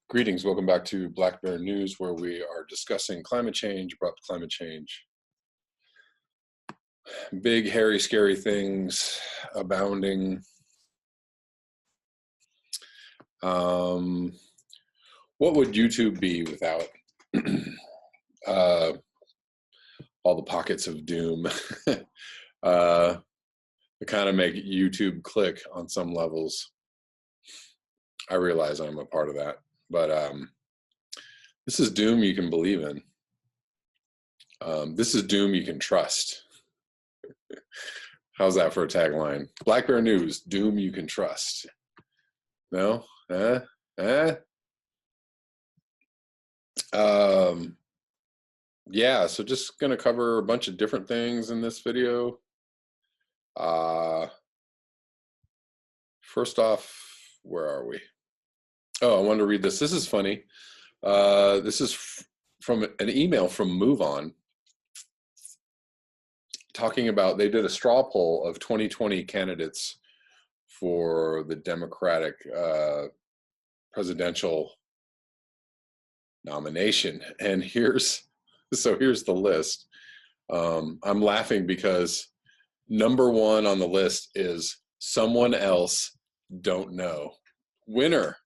Greetings, welcome back to Black Bear News, where we are discussing climate change, abrupt climate change. Big, hairy, scary things abounding. What would YouTube be without all the pockets of doom that kind of make YouTube click on some levels? I realize I'm a part of that, but this is doom you can believe in. This is doom you can trust. How's that for a tagline? Black Bear News, doom you can trust. No? Yeah, so just gonna cover a bunch of different things in this video. First off, where are we? Oh, I wanted to read this. This is funny. This is from an email from Move On, talking about, they did a straw poll of 2020 candidates for the Democratic presidential nomination. And here's the list. I'm laughing because number one on the list is someone else don't know. Winner.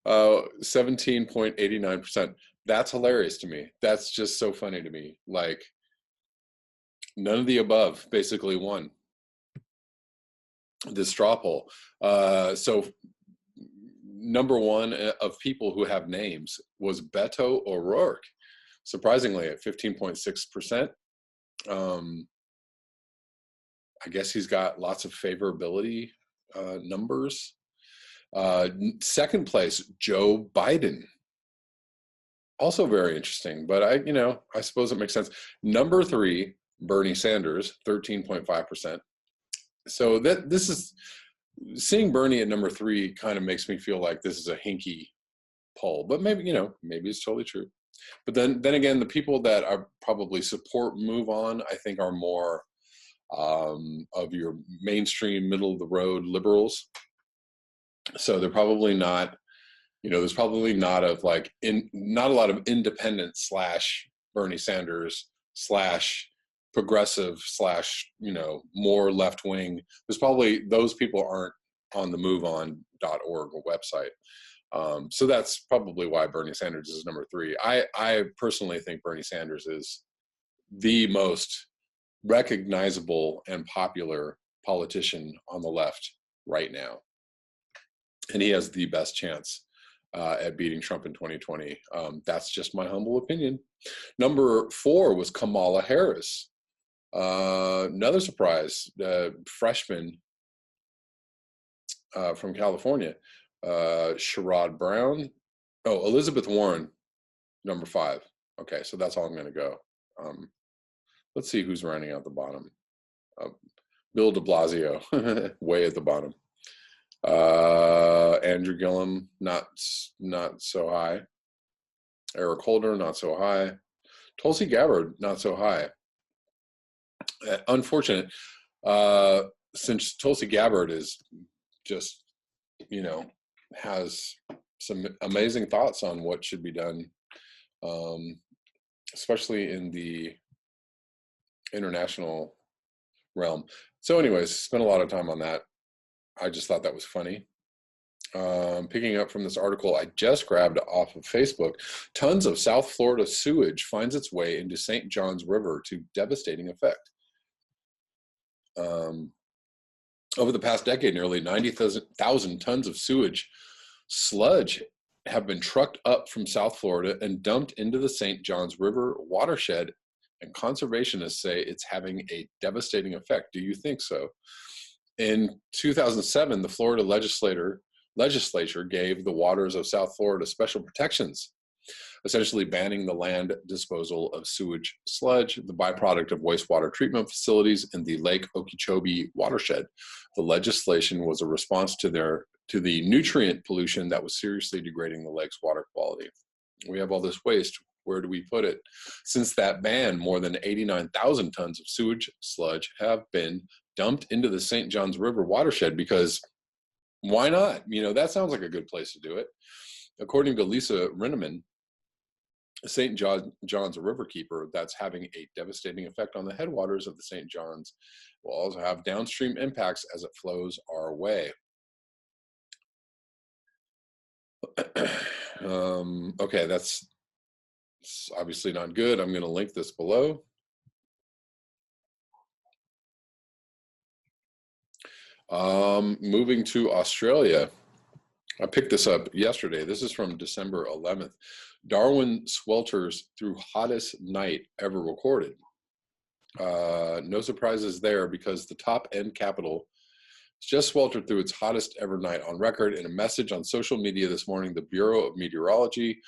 17.89%. That's hilarious to me. That's just so funny to me. Like, none of the above basically won this straw poll. So number one of people who have names was Beto O'Rourke, surprisingly at 15.6%. I guess he's got lots of favorability numbers. Second place, Joe Biden. Also very interesting, but I suppose it makes sense. Number three, Bernie Sanders, 13.5%. So this is, seeing Bernie at number three kind of makes me feel like this is a hinky poll, but maybe it's totally true. But then again, the people that are probably support Move On, I think, are more of your mainstream, middle of the road liberals. So they're probably not, there's probably not a lot of independent / Bernie Sanders / progressive / more left wing. There's probably, those people aren't on the moveon.org website. So that's probably why Bernie Sanders is number three. I personally think Bernie Sanders is the most recognizable and popular politician on the left right now. And he has the best chance at beating Trump in 2020. That's just my humble opinion. Number four was Kamala Harris. Another surprise, freshman from California. Sherrod Brown. Oh, Elizabeth Warren, number five. Okay, so that's all I'm going to go. Let's see who's running out the bottom. Bill de Blasio, way at the bottom. Andrew Gillum, not so high. Eric Holder, not so high. Tulsi Gabbard, not so high. Unfortunate, since Tulsi Gabbard is just, has some amazing thoughts on what should be done, especially in the international realm. So anyways, spent a lot of time on that. I just thought that was funny. Picking up from this article I just grabbed off of Facebook, tons of South Florida sewage finds its way into St. Johns River to devastating effect. Over the past decade, nearly 90,000 tons of sewage sludge have been trucked up from South Florida and dumped into the St. Johns River watershed, and conservationists say it's having a devastating effect. Do you think so? In 2007, the Florida legislature gave the waters of South Florida special protections, essentially banning the land disposal of sewage sludge, the byproduct of wastewater treatment facilities in the Lake Okeechobee watershed. The legislation was a response to the nutrient pollution that was seriously degrading the lake's water quality. We have all this waste. Where do we put it? Since that ban, more than 89,000 tons of sewage sludge have been dumped into the St. Johns River watershed, because why not? You know, that sounds like a good place to do it. According to Lisa Rinneman, St. John's riverkeeper, that's having a devastating effect on the headwaters of the St. John's, will also have downstream impacts as it flows our way. Okay, that's obviously not good. I'm going to link this below. Moving to Australia. I picked this up yesterday. This is from December 11th. Darwin swelters through hottest night ever recorded. No surprises there, because the top end capital just sweltered through its hottest ever night on record. In a message on social media this morning, the Bureau of Meteorology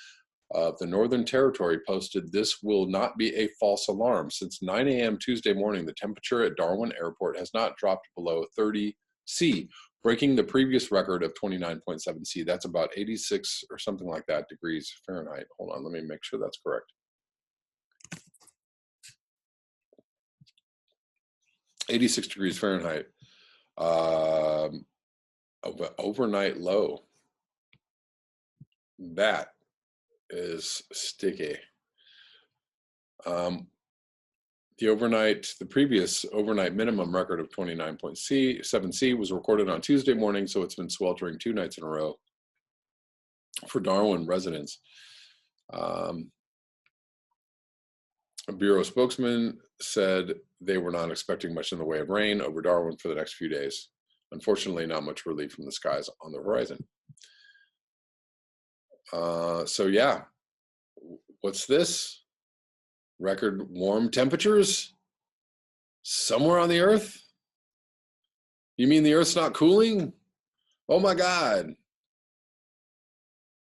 of the Northern Territory posted, "This will not be a false alarm. Since 9 a.m. Tuesday morning, the temperature at Darwin Airport has not dropped below 30 C, breaking the previous record of 29.7 C. That's about 86 or something like that degrees Fahrenheit. Hold on, let me make sure that's correct. 86 degrees Fahrenheit. Overnight low. That is sticky. The previous overnight minimum record of 29.7 C was recorded on Tuesday morning, so it's been sweltering 2 nights in a row for Darwin residents. A Bureau spokesman said they were not expecting much in the way of rain over Darwin for the next few days. Unfortunately, not much relief from the skies on the horizon. So yeah, what's this? Record warm temperatures somewhere on the earth? You mean the earth's not cooling? Oh my God.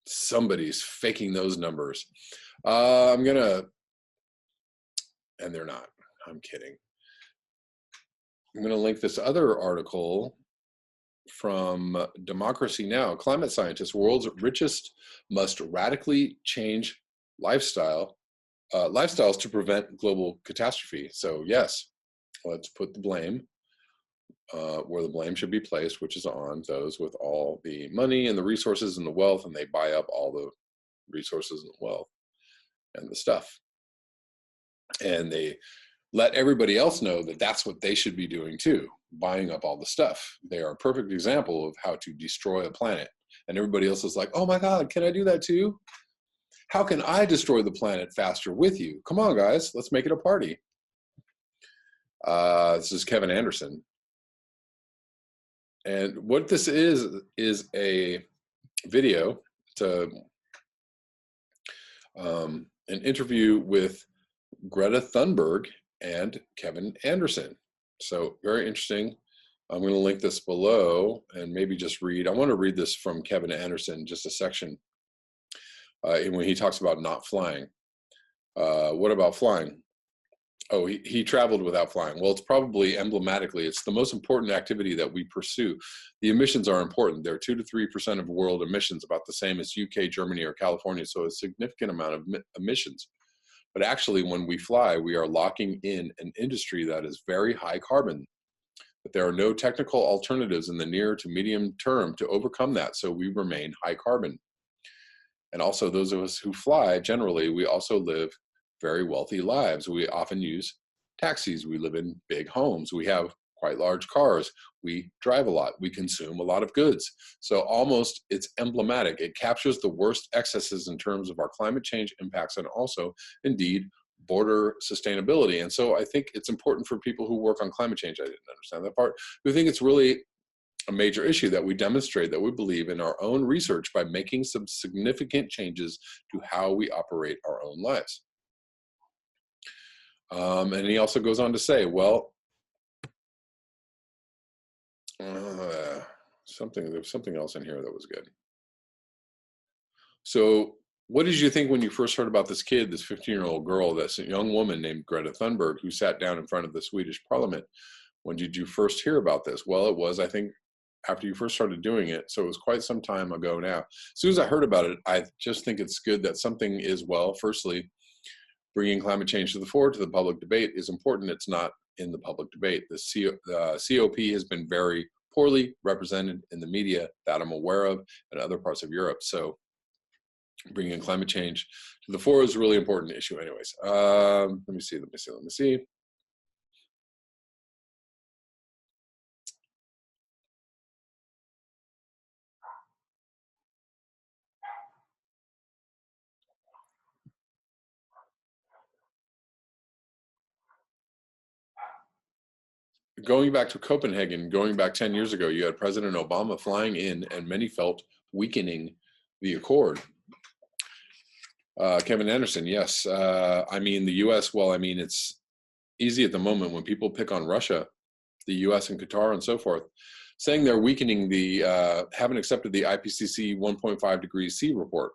Somebody's faking those numbers. And they're not. I'm kidding. I'm going to link this other article from Democracy Now! Climate scientists, world's richest must radically change lifestyles to prevent global catastrophe. So yes, let's put the blame where the blame should be placed, which is on those with all the money and the resources and the wealth, and they buy up all the resources and wealth and the stuff. And they let everybody else know that that's what they should be doing too, buying up all the stuff. They are a perfect example of how to destroy a planet. And everybody else is like, oh my God, can I do that too? How can I destroy the planet faster with you? Come on, guys, let's make it a party. This is Kevin Anderson. And what this is a video to an interview with Greta Thunberg and Kevin Anderson. So very interesting. I'm going to link this below and maybe just read. I want to read this from Kevin Anderson, just a section when he talks about not flying. What about flying? Oh, he traveled without flying. Well, it's probably emblematically, it's the most important activity that we pursue. The emissions are important. They're 2 to 3% of world emissions, about the same as UK, Germany, or California. So a significant amount of emissions. But actually, when we fly, we are locking in an industry that is very high carbon. But there are no technical alternatives in the near to medium term to overcome that, so we remain high carbon. And also, those of us who fly, generally, we also live very wealthy lives. We often use taxis. We live in big homes. We have quite large cars. We drive a lot. We consume a lot of goods. So almost it's emblematic. It captures the worst excesses in terms of our climate change impacts and also, indeed, border sustainability. And so I think it's important for people who work on climate change, I didn't understand that part, who think it's really a major issue that we demonstrate that we believe in our own research by making some significant changes to how we operate our own lives. And he also goes on to say, well, there's something else in here that was good. So what did you think when you first heard about this kid, this 15-year-old girl, this young woman named Greta Thunberg, who sat down in front of the Swedish parliament? When did you first hear about this? Well, it was, I think, after you first started doing it. So it was quite some time ago now. As soon as I heard about it, I just think it's good that something is, well, firstly, Bringing climate change to the fore to the public debate is important. It's not in the public debate. The COP has been very poorly represented in the media that I'm aware of and other parts of Europe. So bringing climate change to the fore is a really important issue anyways. Let me see. Going back to Copenhagen, going back 10 years ago, you had President Obama flying in, and many felt weakening the accord. Kevin Anderson, yes. I mean, the US, well, I mean, it's easy at the moment when people pick on Russia, the US and Qatar and so forth, saying they're weakening the, haven't accepted the IPCC 1.5 degrees C report.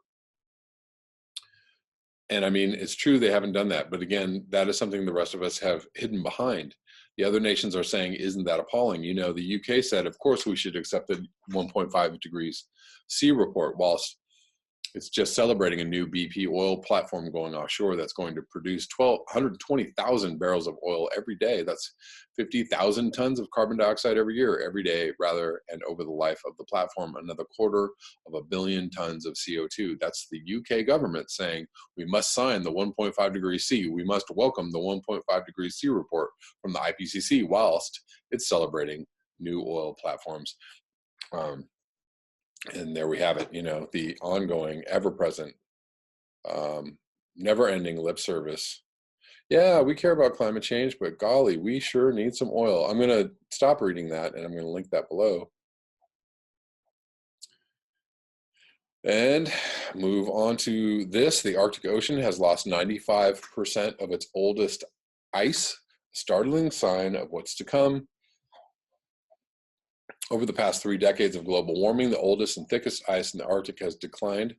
And I mean, it's true they haven't done that. But again, that is something the rest of us have hidden behind. The other nations are saying, isn't that appalling? You know, the UK said, of course, we should accept the 1.5 degrees C report, whilst it's just celebrating a new BP oil platform going offshore that's going to produce 120,000 barrels of oil every day. That's 50,000 tons of carbon dioxide every year, every day, rather, and over the life of the platform, another 250 million tons of CO2. That's the UK government saying we must sign the 1.5 degrees C. We must welcome the 1.5 degrees C report from the IPCC, whilst it's celebrating new oil platforms. And there we have it, you know, the ongoing, ever-present, never-ending lip service. Yeah, we care about climate change, but golly, we sure need some oil. I'm going to stop reading that, and I'm going to link that below. And move on to this. The Arctic Ocean has lost 95% of its oldest ice, a startling sign of what's to come. Over the past 3 decades of global warming, the oldest and thickest ice in the Arctic has declined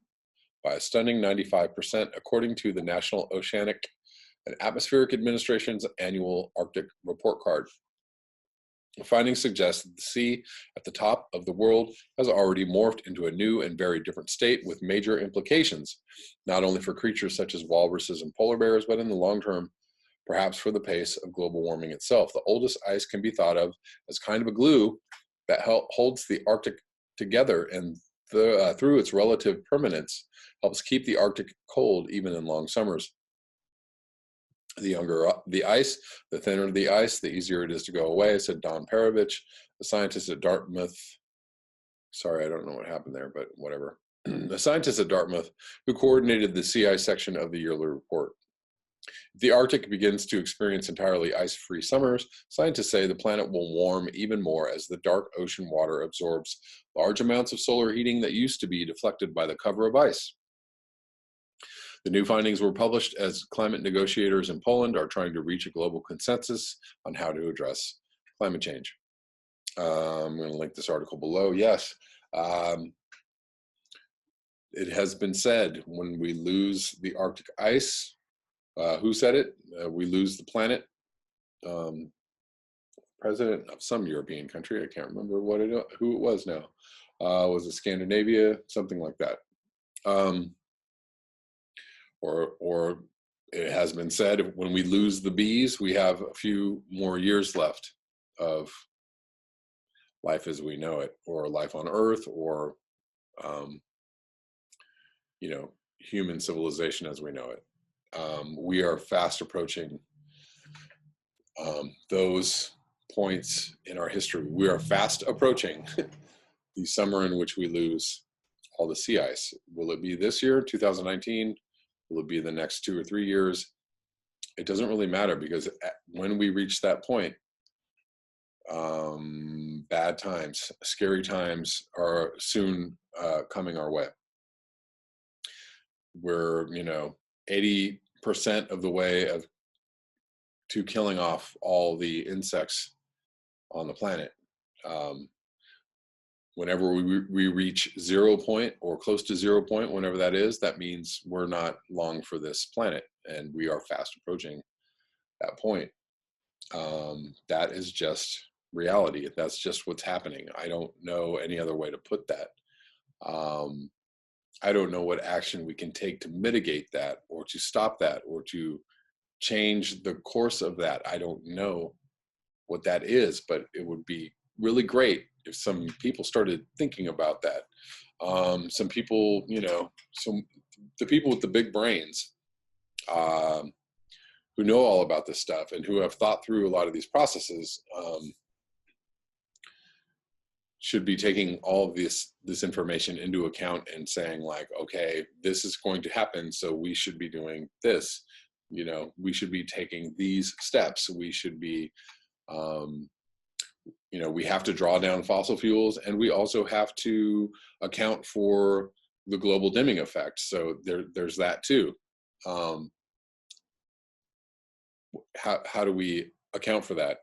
by a stunning 95%, according to the National Oceanic and Atmospheric Administration's annual Arctic report card. The findings suggest that the sea at the top of the world has already morphed into a new and very different state with major implications, not only for creatures such as walruses and polar bears, but in the long term, perhaps for the pace of global warming itself. The oldest ice can be thought of as kind of a glue that holds the Arctic together, and through its relative permanence, helps keep the Arctic cold even in long summers. The younger the ice, the thinner the ice, the easier it is to go away, said Don Perovich, a scientist at Dartmouth. Sorry, I don't know what happened there, but whatever. A scientist at Dartmouth who coordinated the sea ice section of the yearly report. If the Arctic begins to experience entirely ice-free summers, scientists say the planet will warm even more as the dark ocean water absorbs large amounts of solar heating that used to be deflected by the cover of ice. The new findings were published as climate negotiators in Poland are trying to reach a global consensus on how to address climate change. I'm going to link this article below. Yes, it has been said when we lose the Arctic ice, who said it? We lose the planet. President of some European country, I can't remember who it was now. Was it Scandinavia? Something like that. Or it has been said, when we lose the bees, we have a few more years left of life as we know it, or life on Earth, or you know, human civilization as we know it. We are fast approaching those points in our history. We are fast approaching the summer in which we lose all the sea ice. Will it be this year, 2019? Will it be the next 2 or 3 years? It doesn't really matter, because when we reach that point, bad times, scary times are soon coming our way. We're, you know, 80% of the way to killing off all the insects on the planet. Whenever we reach 0 point or close to 0 point, whenever that is, that means we're not long for this planet, and we are fast approaching that point. That is just reality. That's just what's happening. I don't know any other way to put that. I don't know what action we can take to mitigate that, or to stop that, or to change the course of that. I don't know what that is, but it would be really great if some people started thinking about that. Some people, the people with the big brains, who know all about this stuff and who have thought through a lot of these processes, should be taking all of this information into account and saying, like, okay, this is going to happen, so we should be doing this. We should be taking these steps. We should be, we have to draw down fossil fuels, and we also have to account for the global dimming effect. So there's that too. How do we account for that?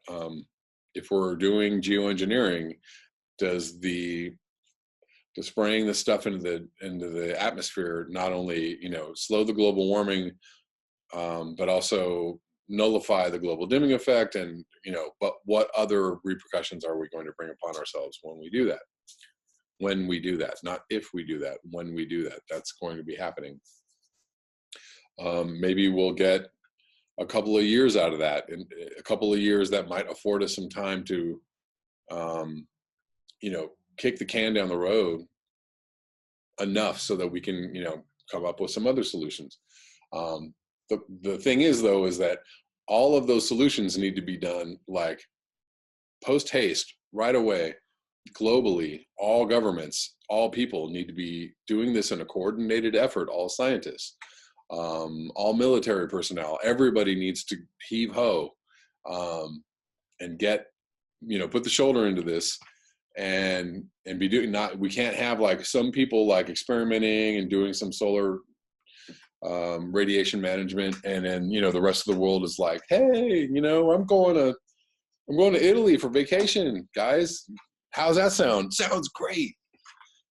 If we're doing geoengineering, does spraying the stuff into the atmosphere not only slow the global warming, but also nullify the global dimming effect? And but what other repercussions are we going to bring upon ourselves when we do that? When we do that, not if we do that, when we do that, that's going to be happening. Maybe we'll get a couple of years out of that, and a couple of years that might afford us some time to kick the can down the road enough so that we can come up with some other solutions. The thing is, though, is that all of those solutions need to be done like post haste, right away, globally. All governments, all people need to be doing this in a coordinated effort. All scientists, all military personnel, everybody needs to heave ho, and get, put the shoulder into this, and be doing. Not, we can't have like some people like experimenting and doing some solar radiation management, and then the rest of the world is like, hey, I'm going to Italy for vacation, guys. How's that sound? Sounds great.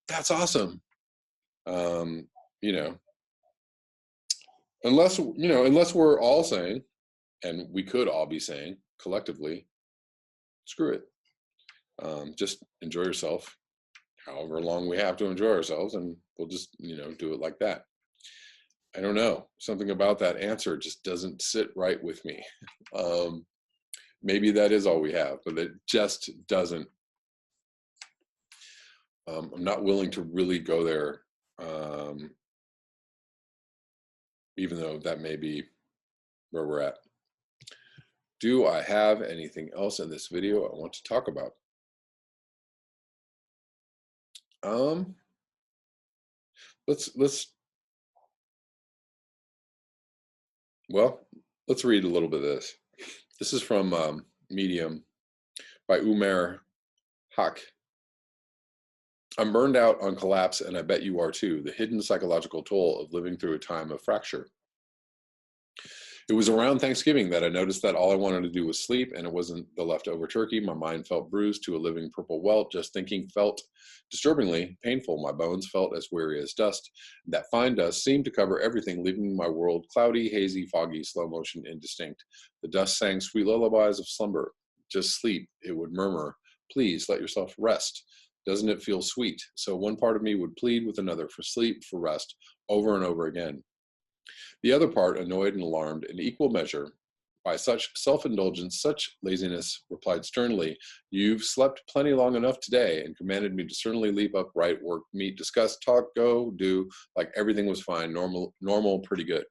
That's awesome. Unless we're all saying, and we could all be saying collectively, screw it. Just enjoy yourself however long we have to enjoy ourselves, and we'll just do it like that. I don't know, something about that answer just doesn't sit right with me. Maybe that is all we have, but it just doesn't. I'm not willing to really go there, even though that may be where we're at. Do I have anything else in this video I want to talk about? Let's read a little bit of this. This is from Medium by Umair Haq. I'm burned out on collapse, and I bet you are too. The hidden psychological toll of living through a time of fracture. It was around Thanksgiving that I noticed that all I wanted to do was sleep, and it wasn't the leftover turkey. My mind felt bruised to a living purple welt. Just thinking felt disturbingly painful. My bones felt as weary as dust. That fine dust seemed to cover everything, leaving my world cloudy, hazy, foggy, slow motion, indistinct. The dust sang sweet lullabies of slumber. Just sleep, it would murmur. Please let yourself rest. Doesn't it feel sweet? So one part of me would plead with another for sleep, for rest, over and over again. The other part, annoyed and alarmed in equal measure by such self-indulgence, such laziness, replied sternly, "You've slept plenty long enough today," and commanded me to certainly leap up, write, work, meet, discuss, talk, go, do, like everything was fine, normal, pretty good.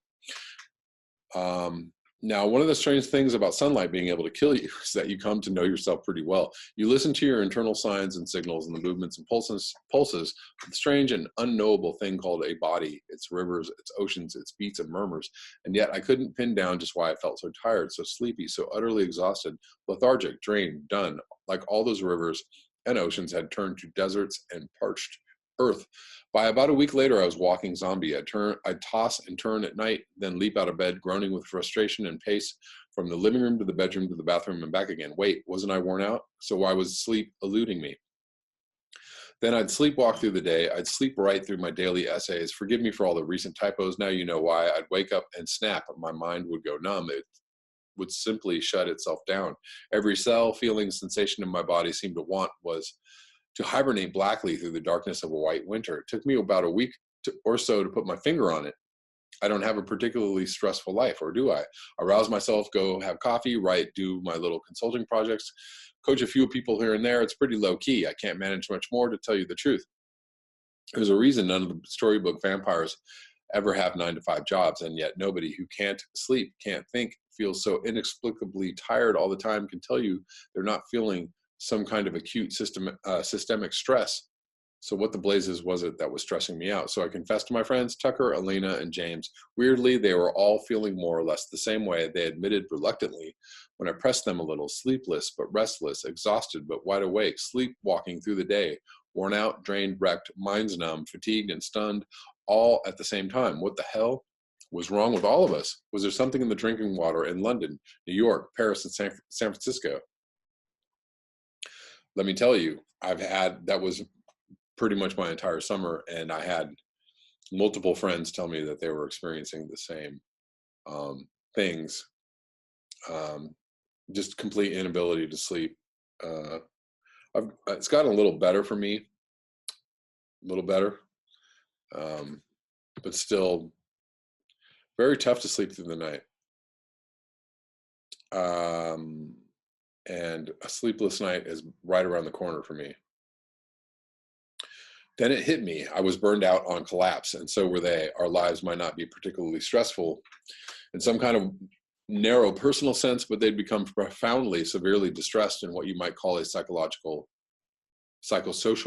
Now, one of the strange things about sunlight being able to kill you is that you come to know yourself pretty well. You listen to your internal signs and signals and the movements and pulses of the strange and unknowable thing called a body, its rivers, its oceans, its beats and murmurs. And yet I couldn't pin down just why I felt so tired, so sleepy, so utterly exhausted, lethargic, drained, done, like all those rivers and oceans had turned to deserts and parched earth. By about a week later, I was walking zombie. I'd toss and turn at night, then leap out of bed, groaning with frustration and pace from the living room to the bedroom to the bathroom and back again. Wait, wasn't I worn out? So why was sleep eluding me? Then I'd sleepwalk through the day. I'd sleep right through my daily essays. Forgive me for all the recent typos. Now you know why. I'd wake up and snap. My mind would go numb. It would simply shut itself down. Every cell, feeling, sensation in my body seemed to want was to hibernate blackly through the darkness of a white winter. It took me about a week or so to put my finger on it. I don't have a particularly stressful life, or do I? I rouse myself, go have coffee, write, do my little consulting projects, coach a few people here and there. It's pretty low key. I can't manage much more, to tell you the truth. There's a reason none of the storybook vampires ever have 9-to-5 jobs, and yet nobody who can't sleep, can't think, feels so inexplicably tired all the time can tell you they're not feeling some kind of acute systemic stress. So what the blazes was it that was stressing me out? So I confessed to my friends, Tucker, Elena, and James. Weirdly, they were all feeling more or less the same way. They admitted reluctantly when I pressed them a little, sleepless but restless, exhausted but wide awake, sleepwalking through the day, worn out, drained, wrecked, minds numb, fatigued, and stunned, all at the same time. What the hell was wrong with all of us? Was there something in the drinking water in London, New York, Paris, and San Francisco? Let me tell you, that was pretty much my entire summer, and I had multiple friends tell me that they were experiencing the same things. Just complete inability to sleep. It's gotten a little better for me, a little better, but still very tough to sleep through the night. And a sleepless night is right around the corner for me. Then it hit me. I was burned out on collapse, and so were they. Our lives might not be particularly stressful in some kind of narrow personal sense, but they'd become profoundly, severely distressed in what you might call a psychosocial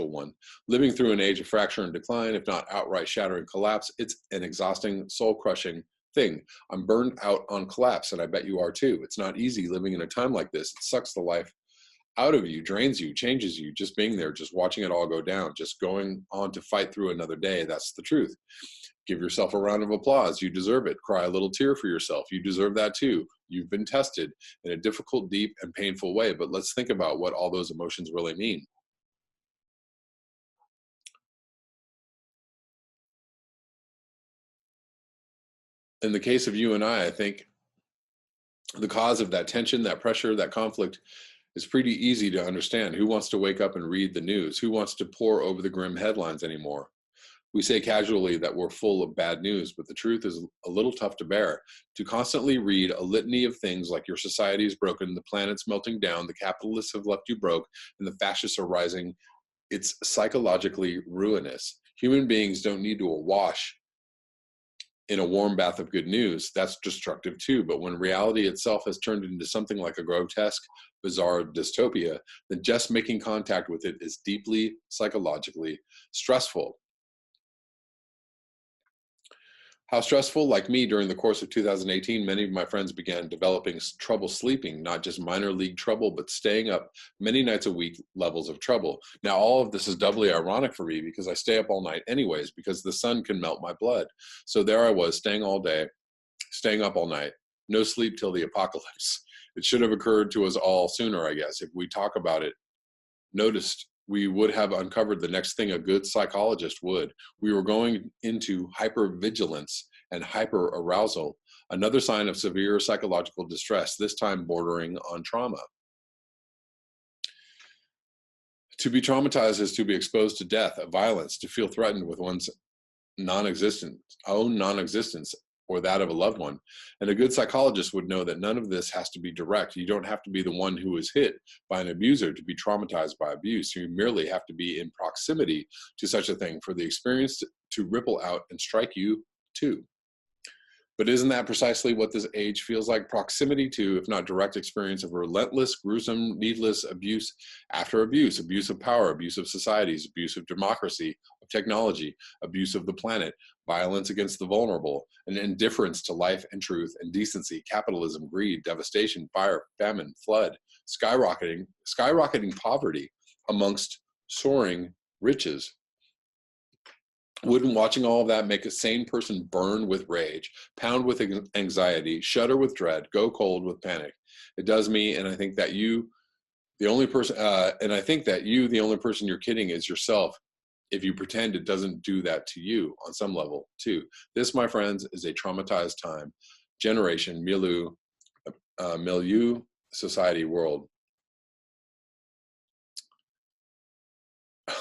one. Living through an age of fracture and decline, if not outright shattering collapse, it's an exhausting, soul-crushing thing. I'm burned out on collapse, and I bet you are too. It's not easy living in a time like this. It sucks the life out of you, drains you, changes you, just being there, just watching it all go down, just going on to fight through another day. That's the truth. Give yourself a round of applause. You deserve it. Cry a little tear for yourself. You deserve that too. You've been tested in a difficult, deep, and painful way, but let's think about what all those emotions really mean. In the case of you and I think the cause of that tension, that pressure, that conflict is pretty easy to understand. Who wants to wake up and read the news? Who wants to pore over the grim headlines anymore? We say casually that we're full of bad news, but the truth is a little tough to bear. To constantly read a litany of things like your society is broken, the planet's melting down, the capitalists have left you broke, and the fascists are rising, it's psychologically ruinous. Human beings don't need to awash in a warm bath of good news. That's destructive too. But when reality itself has turned into something like a grotesque, bizarre dystopia, then just making contact with it is deeply psychologically stressful. How stressful? Like me, during the course of 2018, many of my friends began developing trouble sleeping, not just minor league trouble, but staying up many nights a week levels of trouble. Now, all of this is doubly ironic for me because I stay up all night anyways, because the sun can melt my blood. So there I was, staying all day, staying up all night, no sleep till the apocalypse. It should have occurred to us all sooner, I guess. If we talk about it, noticed, we would have uncovered the next thing a good psychologist would. We were going into hypervigilance and hyperarousal, another sign of severe psychological distress, this time bordering on trauma. To be traumatized is to be exposed to death, violence, to feel threatened with one's own non-existence, or that of a loved one. And a good psychologist would know that none of this has to be direct. You don't have to be the one who is hit by an abuser to be traumatized by abuse. You merely have to be in proximity to such a thing for the experience to ripple out and strike you too. But isn't that precisely what this age feels like? Proximity to, if not direct experience of relentless, gruesome, needless abuse after abuse, abuse of power, abuse of societies, abuse of democracy, of technology, abuse of the planet, violence against the vulnerable, an indifference to life and truth and decency, capitalism, greed, devastation, fire, famine, flood, skyrocketing poverty amongst soaring riches. Wouldn't watching all of that make a sane person burn with rage, pound with anxiety, shudder with dread, go cold with panic? It does me, and I think that you, the only person you're kidding is yourself if you pretend it doesn't do that to you on some level too. This, my friends, is a traumatized time, generation, milieu, society, world.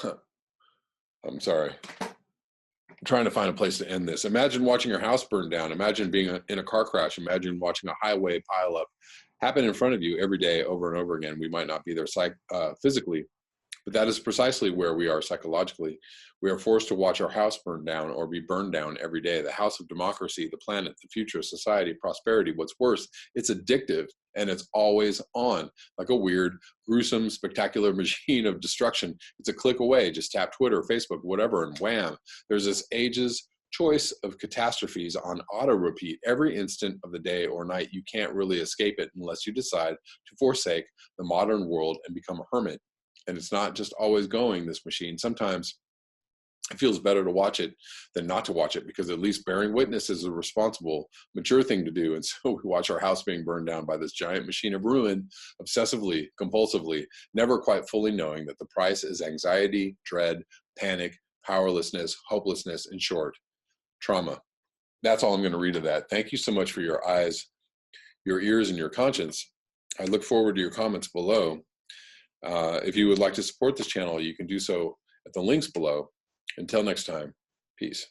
I'm sorry. trying to find a place to end this. Imagine watching your house burn down. Imagine being in a car crash. Imagine watching a highway pileup happen in front of you every day over and over again. We might not be there physically, but that is precisely where we are psychologically. We are forced to watch our house burn down or be burned down every day. The house of democracy, the planet, the future of society, prosperity. What's worse, it's addictive and it's always on, like a weird, gruesome, spectacular machine of destruction. It's a click away. Just tap Twitter, Facebook, whatever, and wham, there's this age's choice of catastrophes on auto repeat every instant of the day or night. You can't really escape it unless you decide to forsake the modern world and become a hermit. And it's not just always going, this machine. Sometimes it feels better to watch it than not to watch it, because at least bearing witness is a responsible, mature thing to do. And so we watch our house being burned down by this giant machine of ruin, obsessively, compulsively, never quite fully knowing that the price is anxiety, dread, panic, powerlessness, hopelessness, in short, trauma. That's all I'm going to read of that. Thank you so much for your eyes, your ears, and your conscience. I look forward to your comments below. If you would like to support this channel, you can do so at the links below. Until next time, peace.